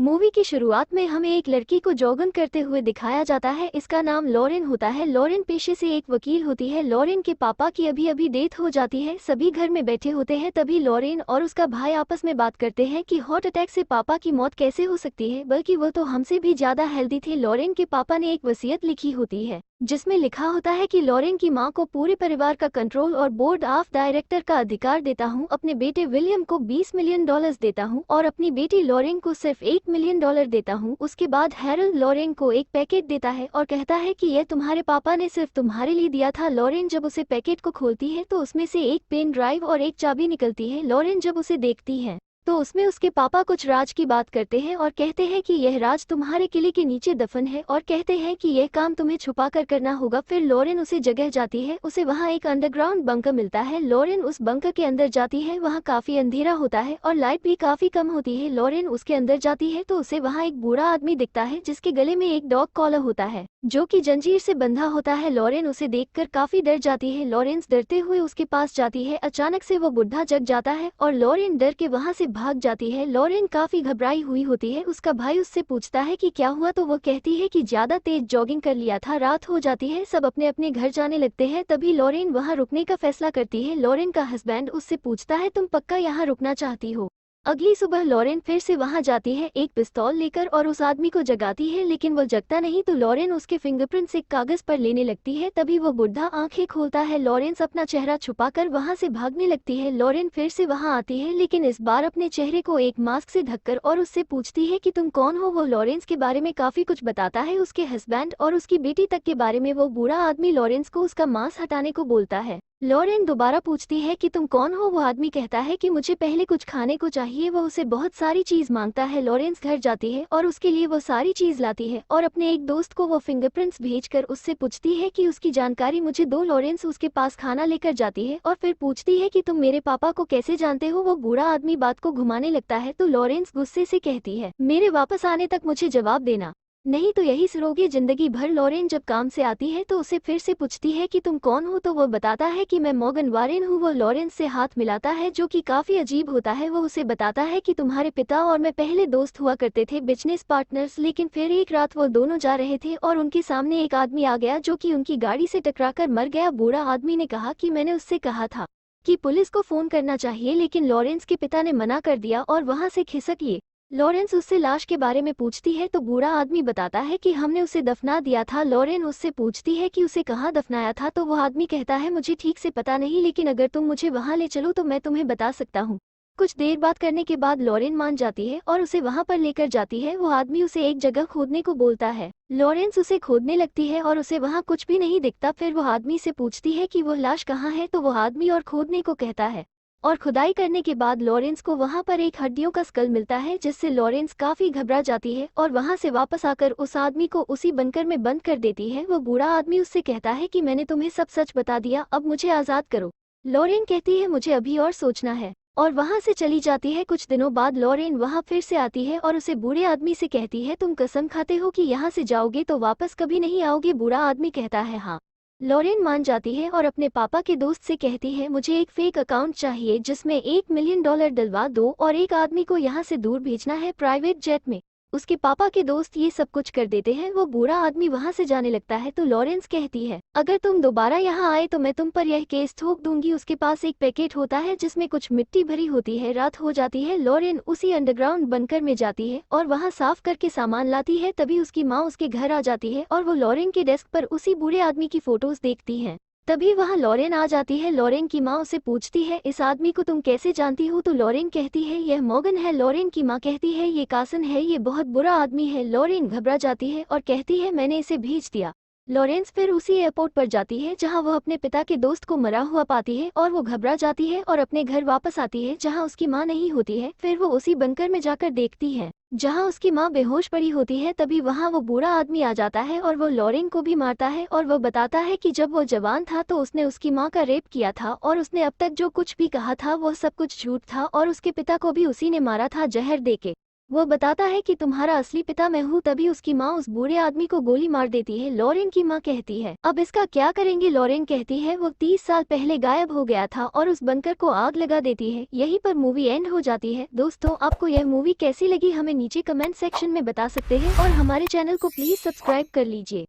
Movie की शुरुआत में हमें एक लड़की को जॉगिंग करते हुए दिखाया जाता है। इसका नाम लॉरेन होता है। लॉरेन पेशे से एक वकील होती है। लॉरेन के पापा की अभी अभी डेथ हो जाती है। सभी घर में बैठे होते हैं, तभी लॉरेन और उसका भाई आपस में बात करते हैं कि हार्ट अटैक से पापा की मौत कैसे हो सकती है, बल्कि वो तो हमसे भी ज्यादा हेल्दी थे। लॉरेन के पापा ने एक वसीयत लिखी होती है जिसमें लिखा होता है कि लॉरेन की मां को पूरे परिवार का कंट्रोल और बोर्ड ऑफ डायरेक्टर का अधिकार देता हूं, अपने बेटे विलियम को $20 मिलियन देता हूं और अपनी बेटी लॉरेन को सिर्फ $1 मिलियन देता हूं। उसके बाद हैरल्ड लॉरेन को एक पैकेट देता है और कहता है कि यह तुम्हारे पापा ने सिर्फ तुम्हारे लिए दिया था। लॉरेन जब उसे पैकेट को खोलती है तो उसमें से एक पेन ड्राइव और एक चाबी निकलती है। लॉरेन जब उसे देखती है तो उसमें उसके पापा कुछ राज की बात करते हैं और कहते हैं कि यह राज तुम्हारे किले के नीचे दफन है और कहते हैं कि यह काम तुम्हें छुपा कर करना होगा। फिर लॉरेन उसे जगह जाती है, उसे वहां एक अंडरग्राउंड बंकर मिलता है। लॉरेन उस बंकर के अंदर जाती है, वहां काफी अंधेरा होता है और लाइट भी काफी कम होती है। लॉरेन उसके अंदर जाती है तो उसे वहां एक बूढ़ा आदमी दिखता है जिसके गले में एक डॉग कॉलर होता है जो कि जंजीर से बंधा होता है। लॉरेन उसे देखकर काफी डर जाती है। लॉरेन डरते हुए उसके पास जाती है। अचानक से वो बुढ़ा जग जाता है और लॉरेन डर के वहां से भाग जाती है। लॉरेन काफी घबराई हुई होती है। उसका भाई उससे पूछता है कि क्या हुआ, तो वो कहती है कि ज्यादा तेज जॉगिंग कर लिया था। रात हो जाती है, सब अपने अपने घर जाने लगते हैं। तभी लॉरेन वहां रुकने का फैसला करती है। लॉरेन का हस्बैंड उससे पूछता है तुम पक्का यहाँ रुकना चाहती हो। अगली सुबह लॉरेन फिर से वहां जाती है एक पिस्तौल लेकर और उस आदमी को जगाती है, लेकिन वो जगता नहीं तो लॉरेन उसके फिंगरप्रिंट्स एक कागज पर लेने लगती है। तभी वो बुढ़ा आंखें खोलता है। लॉरेन अपना चेहरा छुपाकर वहां से भागने लगती है। लॉरेन फिर से वहां आती है, लेकिन इस बार अपने चेहरे को एक मास्क से ढककर, और उससे पूछती है कि तुम कौन हो। वो लॉरेंस के बारे में काफी कुछ बताता है, उसके हस्बैंड और उसकी बेटी तक के बारे में। वो बूढ़ा आदमी लॉरेंस को उसका मास्क हटाने को बोलता है। लॉरेन दोबारा पूछती है कि तुम कौन हो। वो आदमी कहता है कि मुझे पहले कुछ खाने को चाहिए। वो उसे बहुत सारी चीज मांगता है। लॉरेंस घर जाती है और उसके लिए वो सारी चीज लाती है और अपने एक दोस्त को वो फिंगरप्रिंट्स भेजकर उससे पूछती है कि उसकी जानकारी मुझे दो। लॉरेंस उसके पास खाना लेकर जाती है और फिर पूछती है कि तुम मेरे पापा को कैसे जानते हो। वो बूढ़ा आदमी बात को घुमाने लगता है तो लॉरेंस गुस्से से कहती है मेरे वापस आने तक मुझे जवाब देना, नहीं तो यही सरोगे जिंदगी भर। लॉरेन जब काम से आती है तो उसे फिर से पूछती है कि तुम कौन हो, तो वो बताता है कि मैं मॉर्गन वारेन हूँ। वो लॉरेन से हाथ मिलाता है जो कि काफी अजीब होता है। वो उसे बताता है कि तुम्हारे पिता और मैं पहले दोस्त हुआ करते थे, बिजनेस पार्टनर्स, लेकिन फिर एक रात वो दोनों जा रहे थे और उनके सामने एक आदमी आ गया जो कि उनकी गाड़ी से टकराकर मर गया। बूढ़ा आदमी ने कहा कि मैंने उससे कहा था कि पुलिस को फोन करना चाहिए, लेकिन लॉरेंस के पिता ने मना कर दिया और वहां से खिसक लिए। लॉरेंस उससे लाश के बारे में पूछती है तो बूढ़ा आदमी बताता है कि हमने उसे दफना दिया था। लॉरेन उससे पूछती है कि उसे कहाँ दफनाया था, तो वो आदमी कहता है मुझे ठीक से पता नहीं, लेकिन अगर तुम मुझे वहां ले चलो तो मैं तुम्हें बता सकता हूँ। कुछ देर बात करने के बाद लॉरेन मान जाती है और उसे वहां पर लेकर जाती है। वो आदमी उसे एक जगह खोदने को बोलता है। लॉरेंस उसे खोदने लगती है और उसे वहां कुछ भी नहीं दिखता। फिर वो आदमी से पूछती है कि वो लाश कहाँ है, तो वो आदमी और खोदने को कहता है और खुदाई करने के बाद लॉरेंस को वहां पर एक हड्डियों का स्कल मिलता है, जिससे लॉरेंस काफी घबरा जाती है और वहां से वापस आकर उस आदमी को उसी बंकर में बंद कर देती है। वो बूढ़ा आदमी उससे कहता है कि मैंने तुम्हें सब सच बता दिया, अब मुझे आजाद करो। लॉरेन कहती है मुझे अभी और सोचना है और वहां से चली जाती है। कुछ दिनों बाद लॉरेन वहां फिर से आती है और उसे बूढ़े आदमी से कहती है तुम कसम खाते हो कि यहाँ से जाओगे तो वापस कभी नहीं आओगे। बूढ़ा आदमी कहता है हाँ। लॉरेन मान जाती है और अपने पापा के दोस्त से कहती है मुझे एक फेक अकाउंट चाहिए जिसमें $1 मिलियन डलवा दो और एक आदमी को यहाँ से दूर भेजना है प्राइवेट जेट में। उसके पापा के दोस्त ये सब कुछ कर देते हैं। वो बूढ़ा आदमी वहां से जाने लगता है तो लॉरेंस कहती है अगर तुम दोबारा यहाँ आए तो मैं तुम पर यह केस ठोक दूंगी। उसके पास एक पैकेट होता है जिसमें कुछ मिट्टी भरी होती है। रात हो जाती है। लॉरेन उसी अंडरग्राउंड बंकर में जाती है और वहां साफ करके सामान लाती है। तभी उसकी माँ उसके घर आ जाती है और वो लॉरेन के डेस्क पर उसी बूढ़े आदमी की फोटोज देखती है। तभी वहां लॉरेन आ जाती है। लॉरेन की माँ उसे पूछती है इस आदमी को तुम कैसे जानती हो, तो लॉरेन कहती है यह मॉर्गन है। लॉरेन की माँ कहती है ये कासन है, ये बहुत बुरा आदमी है। लॉरेन घबरा जाती है और कहती है मैंने इसे भेज दिया। लॉरेंस फिर उसी एयरपोर्ट पर जाती है जहां वह अपने पिता के दोस्त को मरा हुआ पाती है और वो घबरा जाती है और अपने घर वापस आती है जहां उसकी माँ नहीं होती है। फिर वो उसी बंकर में जाकर देखती है जहां उसकी माँ बेहोश पड़ी होती है। तभी वहां वो बूढ़ा आदमी आ जाता है और वो लॉरेन को भी मारता है और वो बताता है कि जब वो जवान था तो उसने उसकी माँ का रेप किया था और उसने अब तक जो कुछ भी कहा था वो सब कुछ झूठ था और उसके पिता को भी उसी ने मारा था जहर देके। वो बताता है कि तुम्हारा असली पिता मैं हूँ। तभी उसकी माँ उस बूढ़े आदमी को गोली मार देती है। लॉरेन की माँ कहती है अब इसका क्या करेंगे। लॉरेन कहती है वो 30 साल पहले गायब हो गया था और उस बंकर को आग लगा देती है। यहीं पर मूवी एंड हो जाती है। दोस्तों आपको यह मूवी कैसी लगी हमें नीचे कमेंट सेक्शन में बता सकते हैं और हमारे चैनल को प्लीज सब्सक्राइब कर लीजिए।